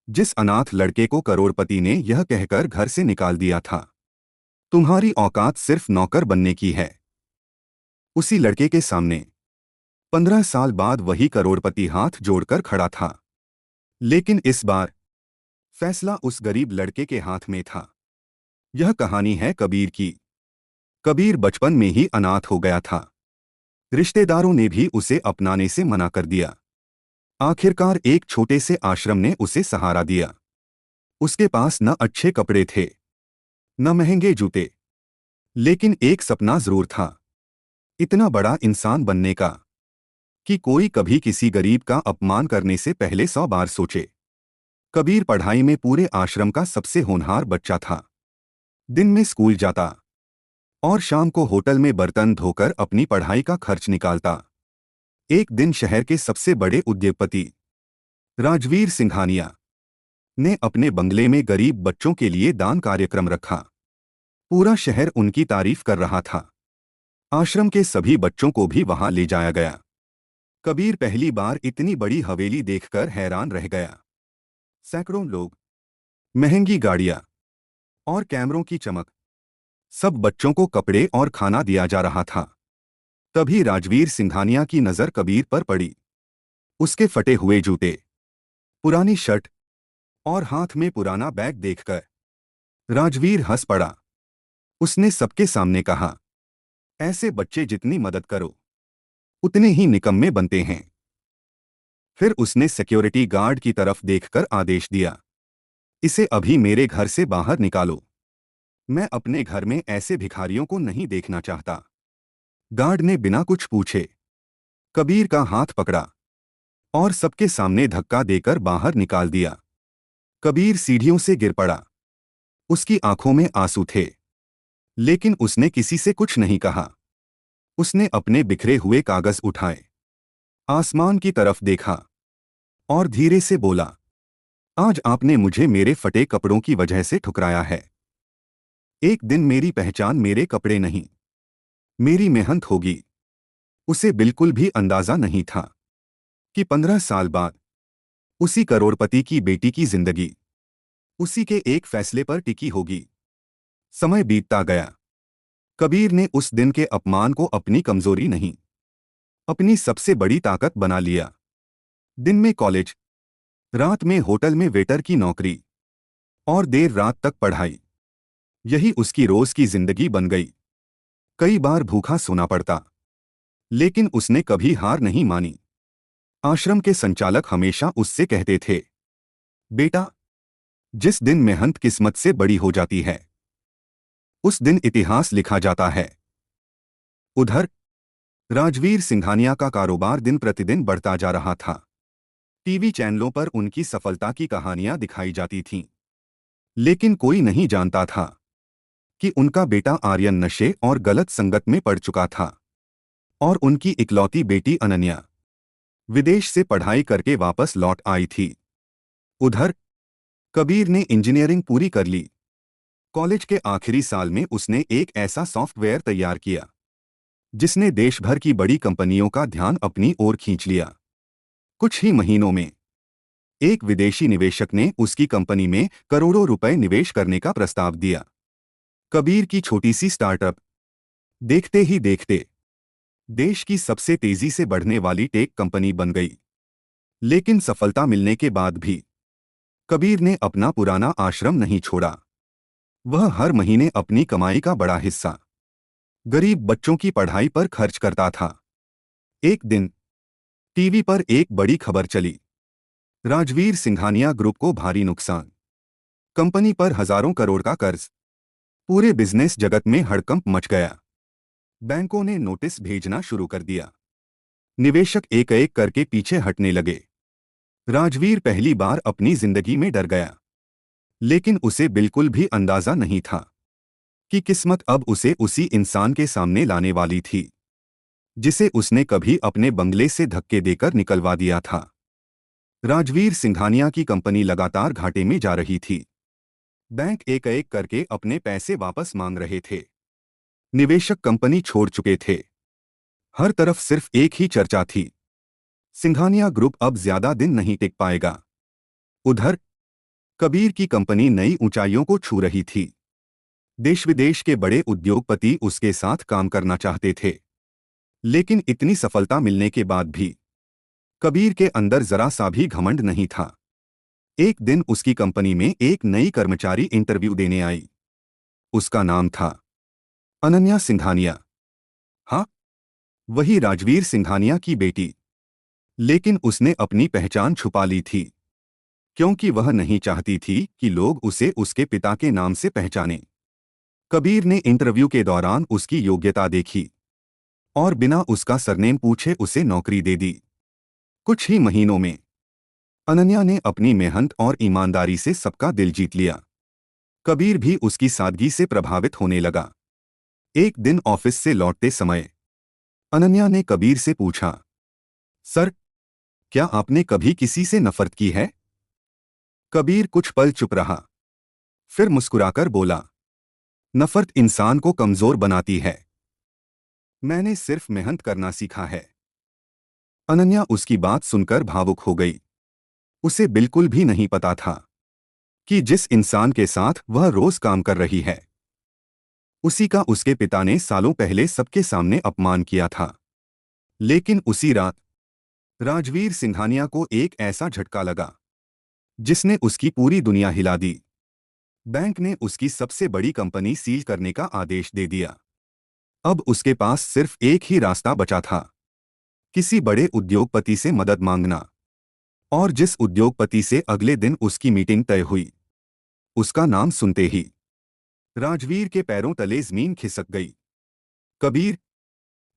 जिस अनाथ लड़के को करोड़पति ने यह कहकर घर से निकाल दिया था, तुम्हारी औकात सिर्फ नौकर बनने की है, उसी लड़के के सामने 15 साल बाद वही करोड़पति हाथ जोड़कर खड़ा था। लेकिन इस बार फैसला उस गरीब लड़के के हाथ में था। यह कहानी है कबीर की। कबीर बचपन में ही अनाथ हो गया था। रिश्तेदारों ने भी उसे अपनाने से मना कर दिया। आखिरकार एक छोटे से आश्रम ने उसे सहारा दिया। उसके पास न अच्छे कपड़े थे, न महंगे जूते, लेकिन एक सपना जरूर था, इतना बड़ा इंसान बनने का कि कोई कभी किसी गरीब का अपमान करने से पहले 100 बार सोचे। कबीर पढ़ाई में पूरे आश्रम का सबसे होनहार बच्चा था। दिन में स्कूल जाता और शाम को होटल में बर्तन धोकर अपनी पढ़ाई का खर्च निकालता। एक दिन शहर के सबसे बड़े उद्योगपति राजवीर सिंघानिया ने अपने बंगले में गरीब बच्चों के लिए दान कार्यक्रम रखा। पूरा शहर उनकी तारीफ कर रहा था। आश्रम के सभी बच्चों को भी वहां ले जाया गया। कबीर पहली बार इतनी बड़ी हवेली देखकर हैरान रह गया। सैकड़ों लोग, महंगी गाड़ियां और कैमरों की चमक, सब बच्चों को कपड़े और खाना दिया जा रहा था। तभी राजवीर सिंघानिया की नजर कबीर पर पड़ी। उसके फटे हुए जूते, पुरानी शर्ट और हाथ में पुराना बैग देखकर राजवीर हंस पड़ा। उसने सबके सामने कहा, ऐसे बच्चे जितनी मदद करो उतने ही निकम्मे बनते हैं। फिर उसने सिक्योरिटी गार्ड की तरफ देखकर आदेश दिया, इसे अभी मेरे घर से बाहर निकालो। मैं अपने घर में ऐसे भिखारियों को नहीं देखना चाहता। गार्ड ने बिना कुछ पूछे कबीर का हाथ पकड़ा और सबके सामने धक्का देकर बाहर निकाल दिया। कबीर सीढ़ियों से गिर पड़ा। उसकी आंखों में आंसू थे, लेकिन उसने किसी से कुछ नहीं कहा। उसने अपने बिखरे हुए कागज उठाए, आसमान की तरफ देखा और धीरे से बोला, आज आपने मुझे मेरे फटे कपड़ों की वजह से ठुकराया है। एक दिन मेरी पहचान मेरे कपड़े नहीं, मेरी मेहनत होगी। उसे बिल्कुल भी अंदाजा नहीं था कि 15 साल बाद उसी करोड़पति की बेटी की जिंदगी उसी के एक फैसले पर टिकी होगी। समय बीतता गया। कबीर ने उस दिन के अपमान को अपनी कमजोरी नहीं, अपनी सबसे बड़ी ताकत बना लिया। दिन में कॉलेज, रात में होटल में वेटर की नौकरी और देर रात तक पढ़ाई, यही उसकी रोज की जिंदगी बन गई। कई बार भूखा सोना पड़ता, लेकिन उसने कभी हार नहीं मानी। आश्रम के संचालक हमेशा उससे कहते थे, बेटा, जिस दिन मेहनत किस्मत से बड़ी हो जाती है उस दिन इतिहास लिखा जाता है। उधर राजवीर सिंघानिया का कारोबार दिन प्रतिदिन बढ़ता जा रहा था। टीवी चैनलों पर उनकी सफलता की कहानियां दिखाई जाती थीं, लेकिन कोई नहीं जानता था कि उनका बेटा आर्यन नशे और गलत संगत में पड़ चुका था और उनकी इकलौती बेटी अनन्या विदेश से पढ़ाई करके वापस लौट आई थी। उधर कबीर ने इंजीनियरिंग पूरी कर ली। कॉलेज के आखिरी साल में उसने एक ऐसा सॉफ्टवेयर तैयार किया जिसने देश भर की बड़ी कंपनियों का ध्यान अपनी ओर खींच लिया। कुछ ही महीनों में एक विदेशी निवेशक ने उसकी कंपनी में करोड़ों रुपए निवेश करने का प्रस्ताव दिया। कबीर की छोटी सी स्टार्टअप देखते ही देखते देश की सबसे तेजी से बढ़ने वाली टेक कंपनी बन गई। लेकिन सफलता मिलने के बाद भी कबीर ने अपना पुराना आश्रम नहीं छोड़ा। वह हर महीने अपनी कमाई का बड़ा हिस्सा गरीब बच्चों की पढ़ाई पर खर्च करता था। एक दिन टीवी पर एक बड़ी खबर चली, राजवीर सिंघानिया ग्रुप को भारी नुकसान, कंपनी पर हजारों करोड़ का कर्ज। पूरे बिजनेस जगत में हड़कंप मच गया। बैंकों ने नोटिस भेजना शुरू कर दिया। निवेशक एक एक करके पीछे हटने लगे। राजवीर पहली बार अपनी जिंदगी में डर गया, लेकिन उसे बिल्कुल भी अंदाजा नहीं था कि किस्मत अब उसे उसी इंसान के सामने लाने वाली थी जिसे उसने कभी अपने बंगले से धक्के देकर निकलवा दिया था। राजवीर सिंघानिया की कंपनी लगातार घाटे में जा रही थी। बैंक एक एक करके अपने पैसे वापस मांग रहे थे। निवेशक कंपनी छोड़ चुके थे। हर तरफ सिर्फ एक ही चर्चा थी, सिंघानिया ग्रुप अब ज्यादा दिन नहीं टिक पाएगा। उधर कबीर की कंपनी नई ऊंचाइयों को छू रही थी। देश विदेश के बड़े उद्योगपति उसके साथ काम करना चाहते थे। लेकिन इतनी सफलता मिलने के बाद भी कबीर के अंदर जरा सा भी घमंड नहीं था। एक दिन उसकी कंपनी में एक नई कर्मचारी इंटरव्यू देने आई। उसका नाम था अनन्या सिंघानिया। हाँ, वही राजवीर सिंघानिया की बेटी। लेकिन उसने अपनी पहचान छुपा ली थी, क्योंकि वह नहीं चाहती थी कि लोग उसे उसके पिता के नाम से पहचानें। कबीर ने इंटरव्यू के दौरान उसकी योग्यता देखी और बिना उसका सरनेम पूछे उसे नौकरी दे दी। कुछ ही महीनों में अनन्या ने अपनी मेहनत और ईमानदारी से सबका दिल जीत लिया। कबीर भी उसकी सादगी से प्रभावित होने लगा। एक दिन ऑफिस से लौटते समय अनन्या ने कबीर से पूछा, सर, क्या आपने कभी किसी से नफरत की है? कबीर कुछ पल चुप रहा, फिर मुस्कुराकर बोला, नफरत इंसान को कमजोर बनाती है। मैंने सिर्फ मेहनत करना सीखा है। अनन्या उसकी बात सुनकर भावुक हो गई। उसे बिल्कुल भी नहीं पता था कि जिस इंसान के साथ वह रोज काम कर रही है, उसी का उसके पिता ने सालों पहले सबके सामने अपमान किया था। लेकिन उसी रात राजवीर सिंघानिया को एक ऐसा झटका लगा जिसने उसकी पूरी दुनिया हिला दी। बैंक ने उसकी सबसे बड़ी कंपनी सील करने का आदेश दे दिया। अब उसके पास सिर्फ एक ही रास्ता बचा था, किसी बड़े उद्योगपति से मदद मांगना। और जिस उद्योगपति से अगले दिन उसकी मीटिंग तय हुई, उसका नाम सुनते ही राजवीर के पैरों तले जमीन खिसक गई। Kabir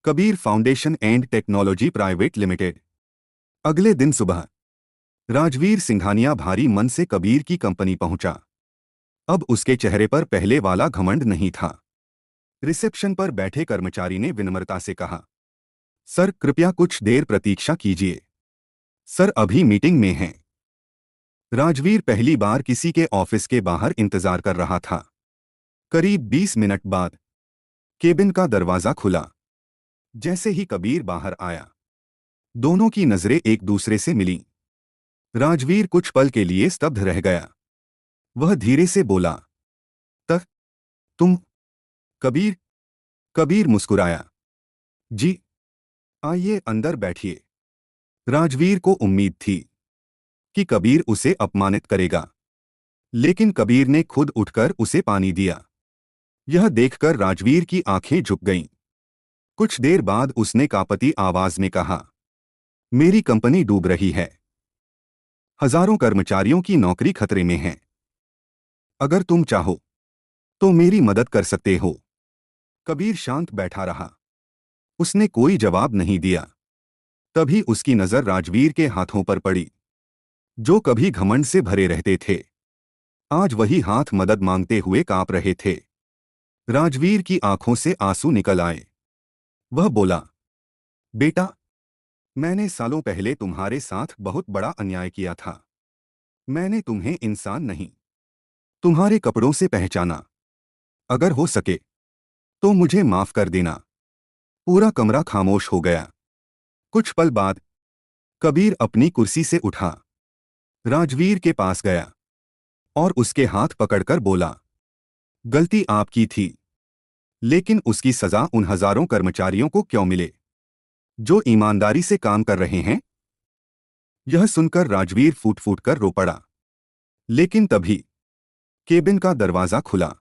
Kabir foundation and technology private limited. अगले दिन सुबह राजवीर सिंघानिया भारी मन से कबीर की कंपनी पहुंचा। अब उसके चेहरे पर पहले वाला घमंड नहीं था। रिसेप्शन पर बैठे कर्मचारी ने विनम्रता से कहा, सर, कृपया कुछ देर प्रतीक्षा कीजिए। सर अभी मीटिंग में हैं। राजवीर पहली बार किसी के ऑफिस के बाहर इंतजार कर रहा था। करीब 20 मिनट बाद केबिन का दरवाजा खुला। जैसे ही कबीर बाहर आया, दोनों की नजरें एक दूसरे से मिलीं। राजवीर कुछ पल के लिए स्तब्ध रह गया। वह धीरे से बोला, तक तुम? कबीर कबीर मुस्कुराया, जी, आइए अंदर बैठिए। राजवीर को उम्मीद थी कि कबीर उसे अपमानित करेगा, लेकिन कबीर ने खुद उठकर उसे पानी दिया। यह देखकर राजवीर की आंखें झुक गईं। कुछ देर बाद उसने कांपती आवाज में कहा, मेरी कंपनी डूब रही है। हजारों कर्मचारियों की नौकरी खतरे में है। अगर तुम चाहो तो मेरी मदद कर सकते हो। कबीर शांत बैठा रहा। उसने कोई जवाब नहीं दिया। तभी उसकी नजर राजवीर के हाथों पर पड़ी, जो कभी घमंड से भरे रहते थे। आज वही हाथ मदद मांगते हुए कांप रहे थे। राजवीर की आंखों से आंसू निकल आए। वह बोला, बेटा, मैंने सालों पहले तुम्हारे साथ बहुत बड़ा अन्याय किया था। मैंने तुम्हें इंसान नहीं, तुम्हारे कपड़ों से पहचाना। अगर हो सके तो मुझे माफ कर देना। पूरा कमरा खामोश हो गया। कुछ पल बाद कबीर अपनी कुर्सी से उठा, राजवीर के पास गया और उसके हाथ पकड़कर बोला, गलती आपकी थी, लेकिन उसकी सजा उन हजारों कर्मचारियों को क्यों मिले जो ईमानदारी से काम कर रहे हैं? यह सुनकर राजवीर फूट फूट कर रो पड़ा। लेकिन तभी केबिन का दरवाजा खुला।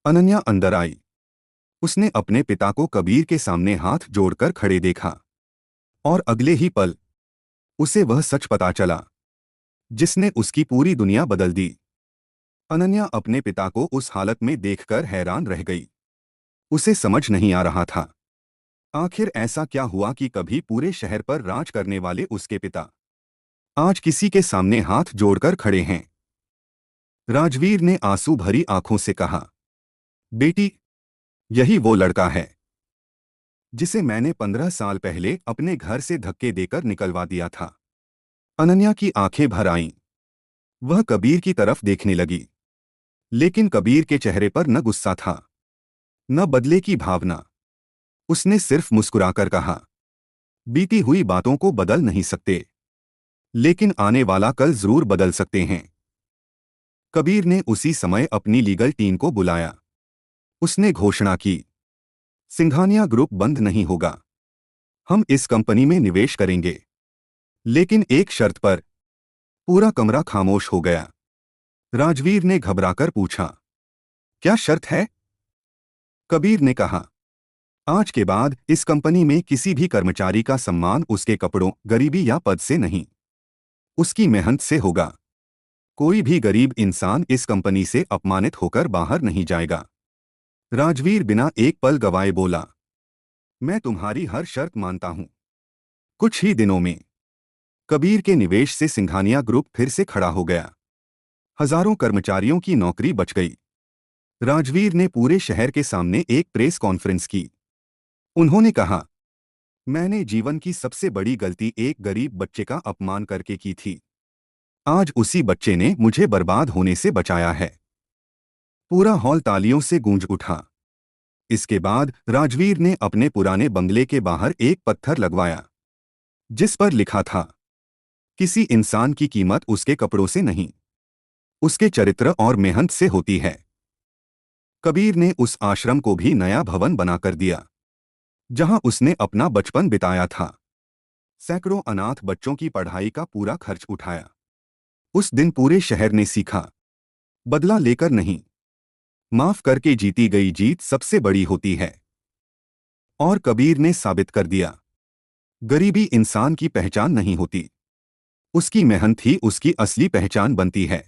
अनन्या अंदर आई। उसने अपने पिता को कबीर के सामने हाथ जोड़कर खड़े देखा और अगले ही पल उसे वह सच पता चला जिसने उसकी पूरी दुनिया बदल दी। अनन्या अपने पिता को उस हालत में देखकर हैरान रह गई। उसे समझ नहीं आ रहा था, आखिर ऐसा क्या हुआ कि कभी पूरे शहर पर राज करने वाले उसके पिता आज किसी के सामने हाथ जोड़कर खड़े हैं। राजवीर ने आंसू भरी आंखों से कहा, बेटी, यही वो लड़का है जिसे मैंने 15 साल पहले अपने घर से धक्के देकर निकलवा दिया था। अनन्या की आंखें भर आईं। वह कबीर की तरफ देखने लगी, लेकिन कबीर के चेहरे पर न गुस्सा था, न बदले की भावना। उसने सिर्फ मुस्कुराकर कहा, बीती हुई बातों को बदल नहीं सकते, लेकिन आने वाला कल जरूर बदल सकते हैं। कबीर ने उसी समय अपनी लीगल टीम को बुलाया। उसने घोषणा की, सिंघानिया ग्रुप बंद नहीं होगा। हम इस कंपनी में निवेश करेंगे, लेकिन एक शर्त पर। पूरा कमरा खामोश हो गया। राजवीर ने घबराकर पूछा, क्या शर्त है? कबीर ने कहा, आज के बाद इस कंपनी में किसी भी कर्मचारी का सम्मान उसके कपड़ों, गरीबी या पद से नहीं, उसकी मेहनत से होगा। कोई भी गरीब इंसान इस कंपनी से अपमानित होकर बाहर नहीं जाएगा। राजवीर बिना एक पल गवाए बोला, मैं तुम्हारी हर शर्त मानता हूं। कुछ ही दिनों में कबीर के निवेश से सिंघानिया ग्रुप फिर से खड़ा हो गया। हजारों कर्मचारियों की नौकरी बच गई। राजवीर ने पूरे शहर के सामने एक प्रेस कॉन्फ्रेंस की। उन्होंने कहा, मैंने जीवन की सबसे बड़ी गलती एक गरीब बच्चे का अपमान करके की थी। आज उसी बच्चे ने मुझे बर्बाद होने से बचाया है। पूरा हॉल तालियों से गूंज उठा। इसके बाद राजवीर ने अपने पुराने बंगले के बाहर एक पत्थर लगवाया, जिस पर लिखा था, किसी इंसान की कीमत उसके कपड़ों से नहीं, उसके चरित्र और मेहनत से होती है। कबीर ने उस आश्रम को भी नया भवन बनाकर दिया, जहां उसने अपना बचपन बिताया था। सैकड़ों अनाथ बच्चों की पढ़ाई का पूरा खर्च उठाया। उस दिन पूरे शहर ने सीखा, बदला लेकर नहीं, माफ करके जीती गई जीत सबसे बड़ी होती है। और कबीर ने साबित कर दिया, गरीबी इंसान की पहचान नहीं होती, उसकी मेहनत ही उसकी असली पहचान बनती है।